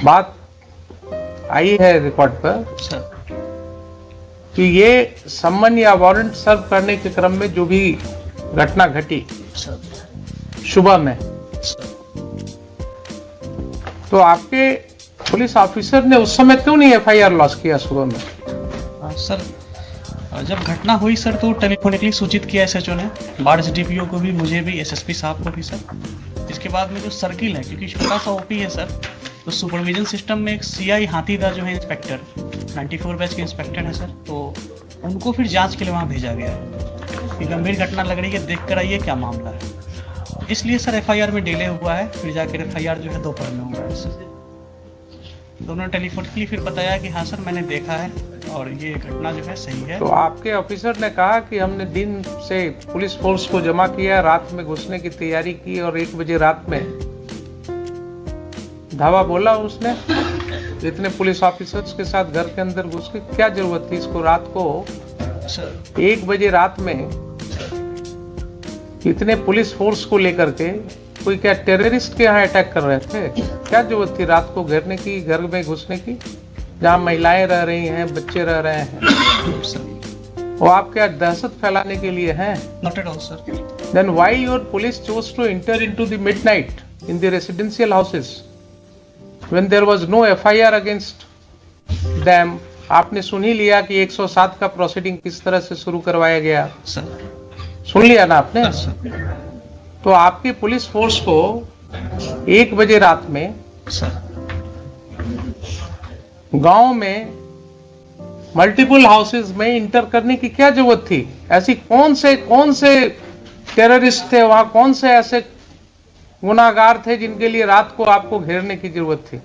बात आई है रिकॉर्ड पर कि ये सम्मन या वारंट सर्व करने के क्रम में जो भी घटना घटी सुबह में, तो आपके पुलिस ऑफिसर ने उस समय क्यों नहीं एफआईआर लॉन्च किया सुबह में? सर, जब घटना हुई सर तो टेलीफोनिकली सूचित किया एसएचओ ने, बाढ़ डीपीओ को भी, मुझे भी, एसएसपी साहब को भी सर। इसके बाद में जो सर्किल है, क्योंकि छोटा सा ओपी है सर, तो सुपरविजन सिस्टम में एक सीआई हाथीदार जो है इंस्पेक्टर 94 बैच के इंस्पेक्टर है सर, तो उनको फिर जांच के लिए वहाँ भेजा गया है कि गंभीर घटना लग रही है, देख कर आइए क्या मामला है। इसलिए सर एफआईआर में डिले हुआ है, फिर जाकर एफआईआर जो है दोपहर में हुआ है सर। दोनों टेलीफोनिकली फिर बताया कि हाँ सर मैंने देखा है और ये घटना जो है सही है। तो आपके ऑफिसर ने कहा कि हमने दिन से पुलिस फोर्स को जमा किया, रात में घुसने की तैयारी की और 1 बजे रात में धावा बोला उसने। इतने पुलिस ऑफिसर्स के साथ घर के अंदर घुस के क्या जरूरत थी इसको? रात को 1 बजे रात में इतने पुलिस फोर्स को लेकर के कोई क्या टेररिस्ट के यहाँ अटैक कर रहे थे? क्या जरूरत थी रात को घेरने की, घर में घुसने की, जहाँ महिलाएं रह रही हैं, बच्चे रह रहे हैं? वो आप क्या दहशत फैलाने के लिए हैं? Not at all, sir. Then why your police chose to enter into the midnight in the residential houses when there was no FIR against them? आपने सुन ही लिया कि 107 का प्रोसीडिंग किस तरह से शुरू करवाया गया, सुन लिया ना आपने? तो आपकी पुलिस फोर्स को 1 बजे रात में गांव में मल्टीपल हाउसेस में इंटर करने की क्या जरूरत थी? ऐसी कौन से टेररिस्ट थे वहां, कौन से ऐसे गुनाहगार थे जिनके लिए रात को आपको घेरने की जरूरत थी?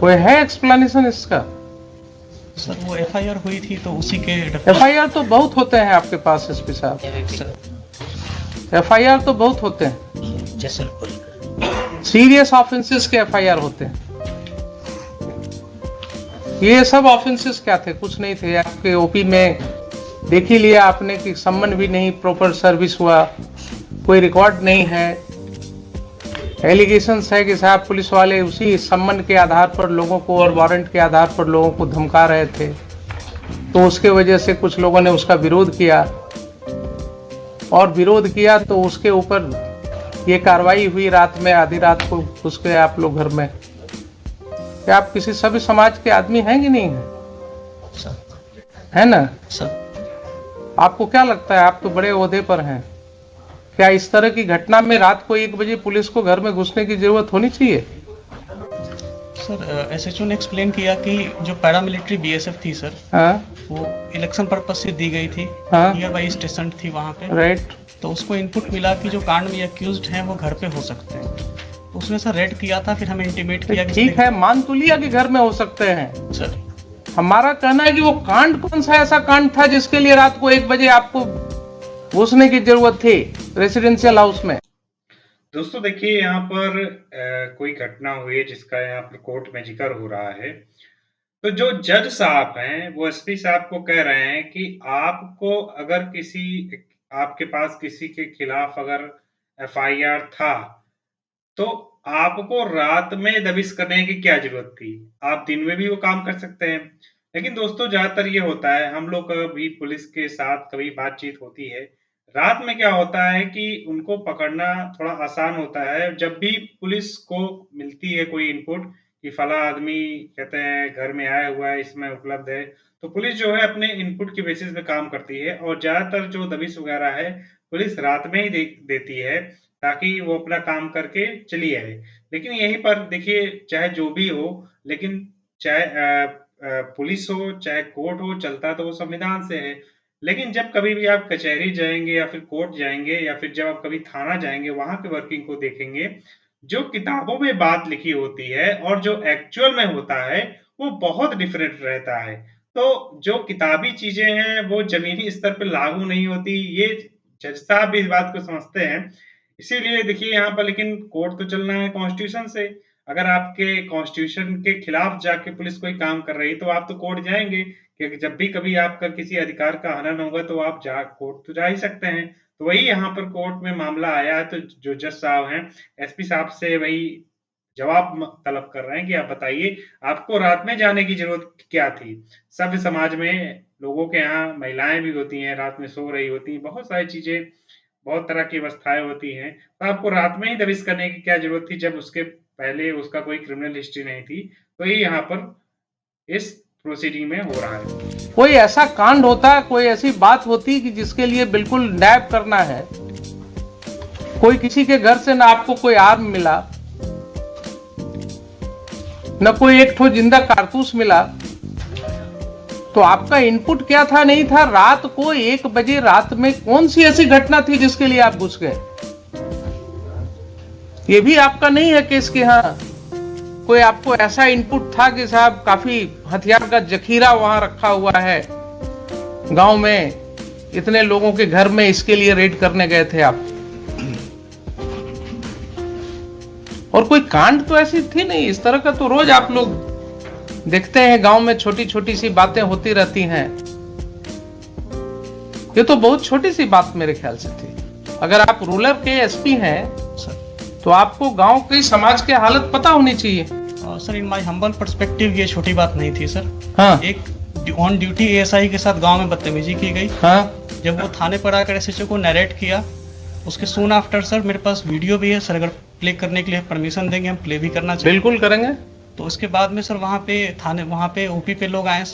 कोई है एक्सप्लेनेशन इसका? सर वो एफआईआर हुई थी तो उसी के एफआईआर तो बहुत होते हैं आपके पास एसपी साहब, एफआईआर तो बहुत होते हैं, सीरियस ऑफेंसेस के एफआईआर होते हैं। ये सब ऑफेंसेस क्या थे? कुछ नहीं थे। आपके ओपी में देख ही लिया आपने कि सम्मन भी नहीं प्रॉपर सर्विस हुआ, कोई रिकॉर्ड नहीं है। एलिगेशंस है कि साहब पुलिस वाले उसी सम्मन के आधार पर लोगों को और वारंट के आधार पर लोगों को धमका रहे थे, तो उसके वजह से कुछ लोगों ने उसका विरोध किया, और विरोध किया तो उसके ऊपर ये कार्रवाई हुई रात में, आधी रात को घुस गए आप लोग घर में। क्या आप किसी सभ्य समाज के आदमी हैं कि नहीं है? है ना सर? आपको क्या लगता है, आप तो बड़े ओहदे पर हैं, क्या इस तरह की घटना में रात को 1 बजे पुलिस को घर में घुसने की जरूरत होनी चाहिए? सर एसएचओ ने एक्सप्लेन किया कि जो पैरामिलिट्री बीएसएफ थी सर, वो इलेक्शन पर्पज से दी गई थी, नियर बाई स्टेशन थी वहाँ पे, राइट। तो उसको इनपुट मिला कि जो कांड में एक्यूज्ड हैं वो घर पे हो सकते हैं, तो उसने सर रेड किया था। फिर हमें इंटीमेट किया कि ठीक है, मान तो लिया कि घर में हो सकते हैं सर। हमारा कहना है कि वो कांड कौन सा ऐसा कांड था जिसके लिए रात को 1 बजे आपको घुसने की जरूरत थी रेसिडेंशियल हाउस में? दोस्तों देखिए, यहाँ पर कोई घटना हुई है जिसका यहाँ पर कोर्ट में जिक्र हो रहा है, तो जो जज साहब हैं वो एसपी साहब को कह रहे हैं कि आपको अगर आपके पास किसी के खिलाफ अगर एफआईआर था तो आपको रात में दबिश करने की क्या जरूरत थी? आप दिन में भी वो काम कर सकते हैं। लेकिन दोस्तों ज्यादातर ये होता है, हम लोग का भी पुलिस के साथ कभी बातचीत होती है, रात में क्या होता है कि उनको पकड़ना थोड़ा आसान होता है। जब भी पुलिस को मिलती है कोई इनपुट कि फला आदमी कहते हैं घर में आया हुआ है, इसमें उपलब्ध है, तो पुलिस जो है अपने इनपुट के बेसिस पे काम करती है, और ज्यादातर जो दबिश वगैरह है पुलिस रात में ही देती है ताकि वो अपना काम करके चली आए। लेकिन यहीं पर देखिए, चाहे जो भी हो, लेकिन चाहे पुलिस हो चाहे कोर्ट हो, चलता तो वो संविधान से है। लेकिन जब कभी भी आप कचहरी जाएंगे या फिर कोर्ट जाएंगे या फिर जब आप कभी थाना जाएंगे, वहां के वर्किंग को देखेंगे, जो किताबों में बात लिखी होती है और जो एक्चुअल में होता है वो बहुत डिफरेंट रहता है। तो जो किताबी चीजें हैं वो जमीनी स्तर पर लागू नहीं होती, ये जज साहब भी इस बात को समझते हैं। इसीलिए देखिए यहाँ पर, लेकिन कोर्ट तो चलना है कॉन्स्टिट्यूशन से। अगर आपके कॉन्स्टिट्यूशन के खिलाफ जाके पुलिस कोई काम कर रही है तो आप तो कोर्ट जाएंगे, कि जब भी कभी आपका किसी अधिकार का हनन होगा तो आप कोर्ट तो जा ही सकते हैं। तो वही यहाँ पर कोर्ट में मामला आया है, तो जो जज साहब हैं, एसपी साहब से वही जवाब तलब कर रहे हैं कि आप बताइए, आपको रात में जाने की ज़रूरत क्या थी? सभ्य समाज में लोगों के यहाँ महिलाएँ भी होती हैं, रात में सो रही होती हैं, बहुत सारी चीज़ें, बहुत तरह की अवस्थाएँ होती हैं, तो आपको रात में ही दबिश करने की क्या ज़रूरत थी, जब उसके पहले उसका कोई क्रिमिनल हिस्ट्री नहीं थी? तो ये यहाँ पर इस प्रोसीडिंग में हो रहा है। कोई ऐसा कांड होता, कोई ऐसी बात होती कि जिसके लिए बिल्कुल नैप करना है, कोई किसी के घर से ना आपको कोई आर्म मिला, न कोई एक ठो जिंदा कारतूस मिला, तो आपका इनपुट क्या था? नहीं था। रात को 1 बजे रात में कौन सी ऐसी घटना थी जिसके लिए आप घुस गए? ये भी आपका नहीं है केस कि हाँ कोई आपको ऐसा इनपुट था कि साहब काफी हथियार का जखीरा वहां रखा हुआ है गांव में, इतने लोगों के घर में, इसके लिए रेड करने गए थे आप। और कोई कांड तो ऐसी थी नहीं। इस तरह का तो रोज आप लोग देखते हैं, गांव में छोटी छोटी सी बातें होती रहती हैं। ये तो बहुत छोटी सी बात मेरे ख्याल से थी। अगर आप रूरल के एसपी हैं तो आपको गांव की समाज की हालत पता होनी चाहिए। Sir, in my humble perspective ये छोटी बात नहीं थी सर। हाँ। एक ऑन ड्यूटी एएसआई के साथ गांव में बदतमीजी की गई। हाँ। जब वो थाने पर आकर एसएचओ को नरेट किया, उसके सून आफ्टर सर मेरे पास वीडियो भी है सर, अगर प्ले करने के लिए परमिशन देंगे हम प्ले भी करना चाहिए। बिल्कुल करेंगे। तो उसके बाद में सर वहाँ पे ओपी पे लोग आए,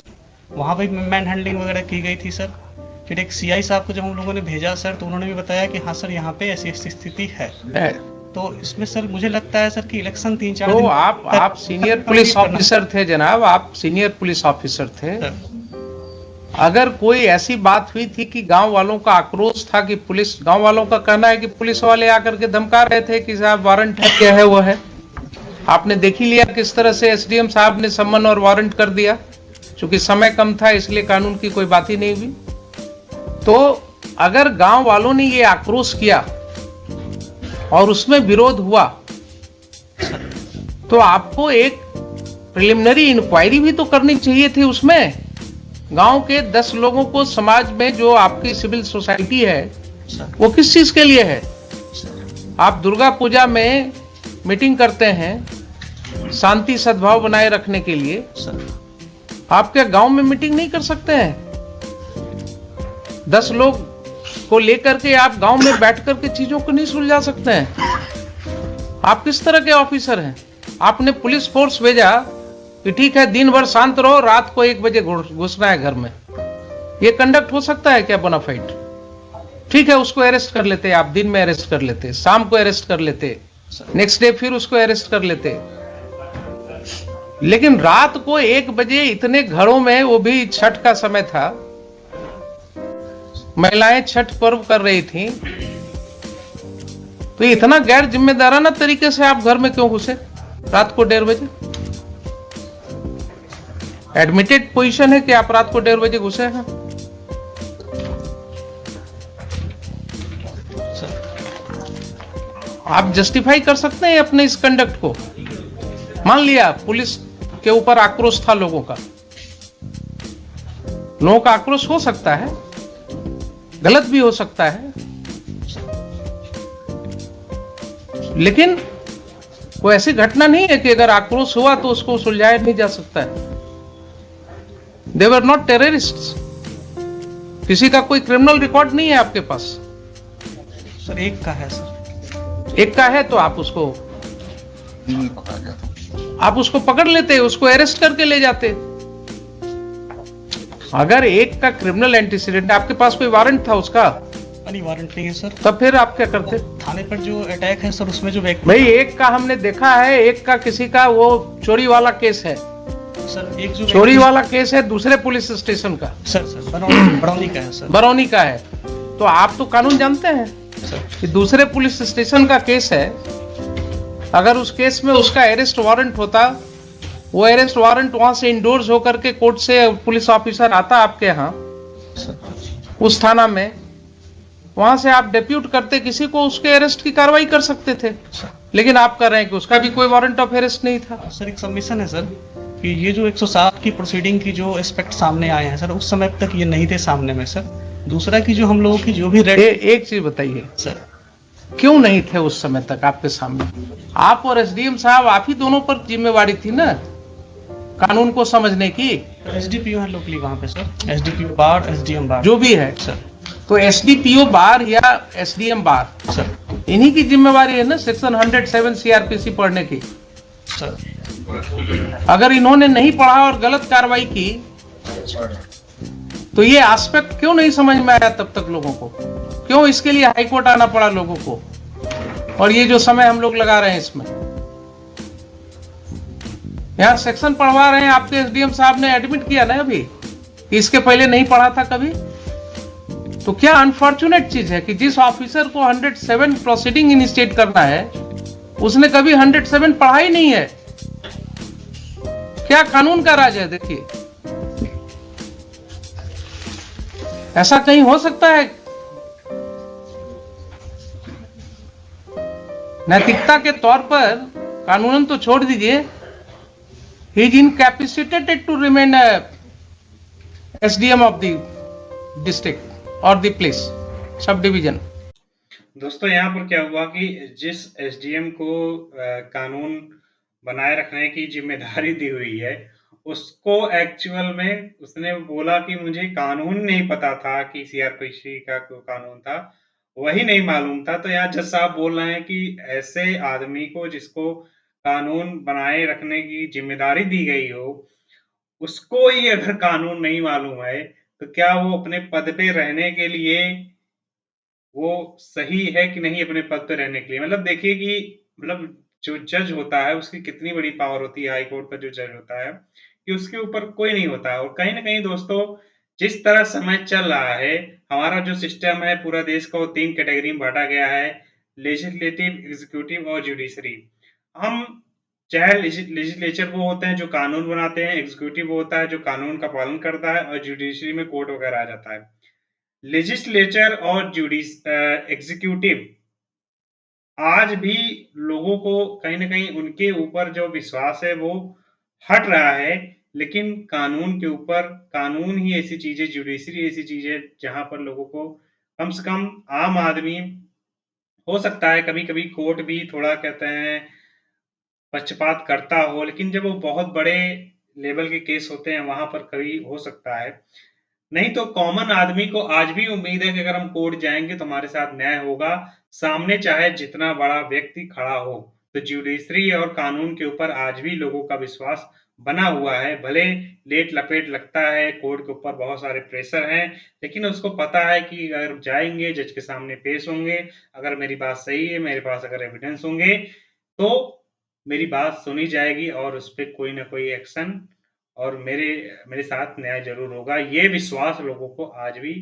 वहाँ पे मैन हैंडलिंग वगैरह की गई थी सर। फिर एक सीआई साहब को जब हम लोगों ने भेजा सर, तो उन्होंने भी बताया कि हाँ सर यहाँ पे ऐसी ऐसी स्थिति है। तो इसमें सर मुझे लगता है सर कि इलेक्शन 3-4 तो दिन आप सीनियर पुलिस ऑफिसर थे जनाब, आप सीनियर पुलिस ऑफिसर थे। अगर कोई ऐसी बात हुई थी कि गांव वालों का आक्रोश था कि पुलिस, गांव वालों का कहना है कि पुलिस वाले आकर के धमका रहे थे कि साहब वारंट है, क्या है वो है। आपने देख ही लिया किस तरह से एसडीएम साहब ने सम्मन और वारंट कर दिया। चूंकि समय कम था इसलिए कानून की कोई बात ही नहीं हुई। तो अगर गांव वालों ने ये आक्रोश किया और उसमें विरोध हुआ, तो आपको एक प्रिलिमिनरी इंक्वायरी भी तो करनी चाहिए थी। उसमें गांव के 10 लोगों को, समाज में जो आपकी सिविल सोसाइटी है वो किस चीज के लिए है? आप दुर्गा पूजा में मीटिंग करते हैं शांति सद्भाव बनाए रखने के लिए, आप क्या गांव में मीटिंग नहीं कर सकते हैं? 10 लोग को लेकर के आप गांव में बैठ करके चीजों को नहीं सुलझा सकते हैं? आप किस तरह के ऑफिसर हैं? आपने पुलिस फोर्स भेजा कि ठीक है दिन भर शांत रहो, रात को 1 बजे घुसना है घर में। ये कंडक्ट हो सकता है क्या बोनाफाइड? ठीक है, उसको अरेस्ट कर लेते, आप दिन में अरेस्ट कर लेते, शाम को अरेस्ट कर लेते, नेक्स्ट डे फिर उसको अरेस्ट कर लेते। लेकिन रात को 1 बजे इतने घरों में, वो भी छठ का समय था, महिलाएं छठ पर्व कर रही थी, तो इतना गैर जिम्मेदाराना तरीके से आप घर में क्यों घुसे रात को 1:30 बजे? एडमिटेड पोजीशन है कि आप रात को 1:30 बजे घुसे हैं। आप जस्टिफाई कर सकते हैं अपने इस कंडक्ट को। मान लिया पुलिस के ऊपर आक्रोश था लोगों का, लोगों का आक्रोश हो सकता है, गलत भी हो सकता है, लेकिन कोई ऐसी घटना नहीं है कि अगर आक्रोश हुआ तो उसको सुलझाया नहीं जा सकता है। दे वर नॉट टेररिस्ट्स। किसी का कोई क्रिमिनल रिकॉर्ड नहीं है आपके पास। सर एक का है सर, एक का है तो आप उसको पकड़ लेते, उसको अरेस्ट करके ले जाते। अगर एक का क्रिमिनल एंटीसीडेंट, आपके पास कोई वारंट था उसका? नहीं, वारंट नहीं है सर। तब फिर आप क्या करते? थाने पर जो अटैक है सर, उसमें जो व्यक्ति, भाई एक का हमने देखा है, एक का किसी का वो चोरी वाला केस है सर, एक जो चोरी वाला केस है दूसरे पुलिस स्टेशन का। सर बरौनी का है सर। बरौनी का है। तो आप तो कानून जानते हैं कि दूसरे पुलिस स्टेशन का केस है, अगर उस केस में उसका अरेस्ट वारंट होता, वो अरेस्ट वारंट वहां से इंडोर्स होकर के कोर्ट से पुलिस ऑफिसर आता आपके यहाँ उस थाना में, वहां से आप डेप्यूट करते किसी को, उसके अरेस्ट की कार्रवाई कर सकते थे। लेकिन आप कर रहे हैं कि उसका भी कोई वारंट ऑफ अरेस्ट नहीं था। सर एक सबमिशन है सर कि ये जो 107 की प्रोसीडिंग की जो एस्पेक्ट सामने आए हैं सर, उस समय तक ये नहीं थे सामने में सर। दूसरा कि जो हम लोगों की जो भी रेड एक चीज बताइए सर, क्यों नहीं थे उस समय तक आपके सामने? आप और एसडीएम साहब, आप ही दोनों पर जिम्मेवारी थी ना कानून को समझने की। एसडीपीओ है लोकली वहाँ पे सर, एसडीपीओ बार, एसडीएम बार जो भी है सर। तो एसडीपीओ बार या एसडीएम बार सर इन्हीं की जिम्मेवारी है ना सेक्शन 107 सीआरपीसी पढ़ने की। सर अगर इन्होंने नहीं पढ़ा और गलत कार्रवाई की तो ये एस्पेक्ट क्यों नहीं समझ में आया तब तक लोगों को? क्यों इसके लिए हाईकोर्ट आना पड़ा लोगों को? और ये जो समय हम लोग लगा रहे हैं इसमें, यहां सेक्शन पढ़वा रहे हैं, आपके एसडीएम साहब ने एडमिट किया ना अभी कि इसके पहले नहीं पढ़ा था कभी। तो क्या अनफॉर्चुनेट चीज है कि जिस ऑफिसर को 107 प्रोसीडिंग इनिशिएट करना है उसने कभी 107 पढ़ा ही नहीं है। क्या कानून का राज है? देखिए, ऐसा कहीं हो सकता है? नैतिकता के तौर पर कानूनन तो छोड़ दीजिए, he is incapacitated to remain SDM of the district और द प्लेस सब डिवीजन। दोस्तों यहाँ पर क्या हुआ कि जिस एसडीएम को कानून बनाए रखने की जिम्मेदारी दी हुई है, उसको एक्चुअल में उसने बोला कि मुझे कानून नहीं पता था कि सीआरपीसी का कानून था, वही नहीं मालूम था। तो यहाँ जज साहब बोल रहे हैं कि ऐसे आदमी को जिसको कानून बनाए रखने की जिम्मेदारी दी गई हो, उसको ही अगर कानून नहीं मालूम है तो क्या वो अपने पद पे रहने के लिए वो सही है कि नहीं? अपने पद पे रहने के लिए मतलब देखिए कि मतलब जो जज होता है उसकी कितनी बड़ी पावर होती है। हाई कोर्ट का जो जज होता है कि उसके ऊपर कोई नहीं होता है। और कहीं ना कहीं दोस्तों, जिस तरह समय चल रहा है, हमारा जो सिस्टम है पूरा देश को 3 कैटेगरी में बांटा गया है, लेजिस्लेटिव, एग्जीक्यूटिव और जुडिशरी। हम चाहे लेजिस्लेचर वो होते हैं जो कानून बनाते हैं, एग्जीक्यूटिव वो होता है जो कानून का पालन करता है, और जुडिशरी में कोर्ट वगैरह आ जाता है। लेजिस्लेचर और एग्जीक्यूटिव आज भी लोगों को कहीं ना कहीं उनके ऊपर जो विश्वास है वो हट रहा है। लेकिन कानून के ऊपर, कानून ही ऐसी चीज है, जुडिशरी ऐसी चीज है जहां पर लोगों को कम से कम आम आदमी, हो सकता है कभी कभी कोर्ट भी थोड़ा कहते हैं पक्षपात करता हो, लेकिन जब वो बहुत बड़े लेवल के केस होते हैं वहां पर कभी हो सकता है। नहीं तो कॉमन आदमी को आज भी उम्मीद है कि अगर हम कोर्ट जाएंगे तो हमारे साथ न्याय होगा, सामने चाहे जितना बड़ा व्यक्ति खड़ा हो। तो जुडिशरी और कानून के ऊपर आज भी लोगों का विश्वास बना हुआ है। भले लेट लपेट लगता है, कोर्ट के ऊपर बहुत सारे प्रेशर हैं, लेकिन उसको पता है कि अगर जाएंगे, जज के सामने पेश होंगे, अगर मेरी बात सही है, मेरे पास अगर एविडेंस होंगे तो मेरी बात सुनी जाएगी और उस पर कोई ना कोई एक्शन और मेरे साथ न्याय जरूर होगा। ये विश्वास लोगों को आज भी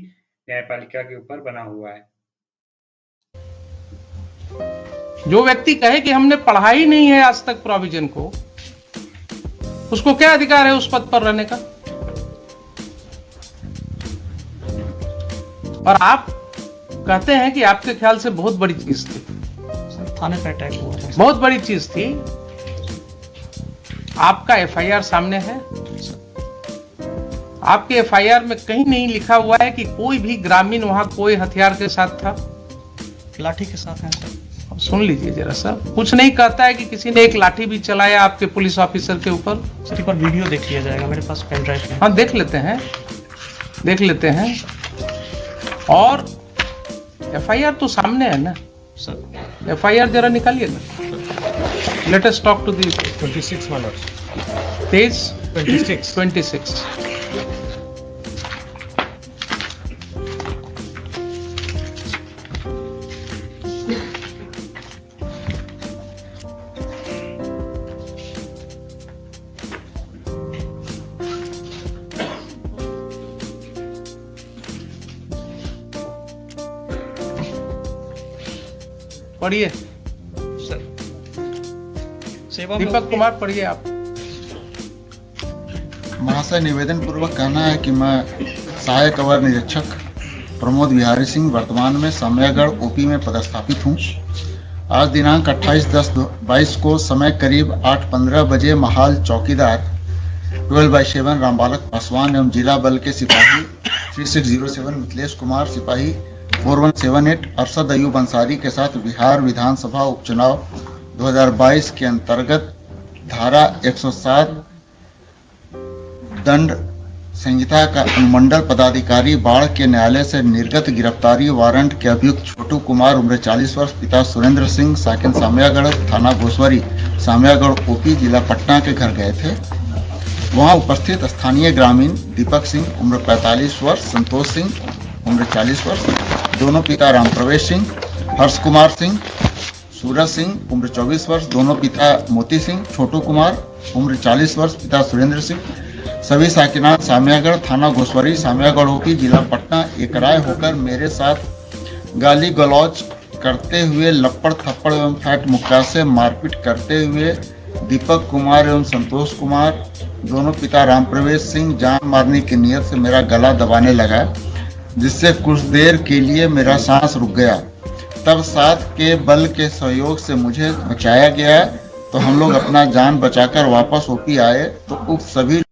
न्यायपालिका के ऊपर बना हुआ है। जो व्यक्ति कहे कि हमने पढ़ा ही नहीं है आज तक प्रोविजन को, उसको क्या अधिकार है उस पद पर रहने का? और आप कहते हैं कि आपके ख्याल से बहुत बड़ी चीज थी, थाने पे अटैक हुआ था, बहुत बड़ी चीज थी। आपका एफआईआर सामने है, आपके एफआईआर में कहीं नहीं लिखा हुआ है कि कोई भी ग्रामीण वहां कोई हथियार के साथ था। लाठी के साथ है सर। अब सुन लीजिए जरा सा, कुछ नहीं कहता है कि किसी ने एक लाठी भी चलाया आपके पुलिस ऑफिसर के ऊपर। सर एक बार वीडियो देख लिया जाएगा, मेरे पास पेन ड्राइव है। हाँ देख लेते हैं, देख लेते हैं। और एफआईआर तो सामने है ना सर। एफआईआर जरा निकालिए ना। Let us talk to the 26 मानव पेज 26 पढ़िए सर सेवा में दीपक कुमार, पढ़िए आप। महाशय, निवेदन पूर्वक कहना है कि मैं सहायक अवर निरीक्षक प्रमोद बिहारी सिंह वर्तमान में समयगढ़ ओपी में पदस्थापित हूँ। आज दिनांक 28/10/22 को समय करीब 8:15 बजे महाल चौकीदार 12/7 रामबालक पासवान एवं जिला बल के सिपाही 3607 मिथिलेश कुमार, सिपाही 4178 अरशद अयूब अंसारी के साथ बिहार विधानसभा उपचुनाव 2022 के अंतर्गत धारा 107 दंड संहिता का अनुमंडल पदाधिकारी बाढ़ के न्यायालय से निर्गत गिरफ्तारी वारंट के अभियुक्त छोटू कुमार उम्र 40 वर्ष, पिता सुरेंद्र सिंह, साकिन सामियागढ़, थाना घोसवरी, सामियागढ़ ओपी, जिला पटना के घर गए थे। वहां उपस्थित स्थानीय ग्रामीण दीपक सिंह उम्र 45 वर्ष, संतोष सिंह उम्र 40 वर्ष, दोनों पिता राम प्रवेश सिंह, हर्ष कुमार सिंह, सूरज सिंह उम्र 24 वर्ष, दोनों पिता मोती सिंह, छोटू कुमार उम्र 40 वर्ष, पिता सुरेंद्र सिंह, सभी साकिनान सामियागढ़, थाना घोसवरी, सामियागढ़ ओपी, जिला पटना एक राय होकर मेरे साथ गाली गलौज करते हुए, लपड़ थप्पड़ एवं फैट मुक्का से मारपीट करते हुए दीपक कुमार एवं संतोष कुमार, दोनों पिता राम प्रवेश सिंह, जान मारने की नीयत से मेरा गला दबाने लगा, जिससे कुछ देर के लिए मेरा सांस रुक गया। तब साथ के बल के सहयोग से मुझे बचाया गया, तो हम लोग अपना जान बचाकर वापस ओपी आए तो उक्त सभी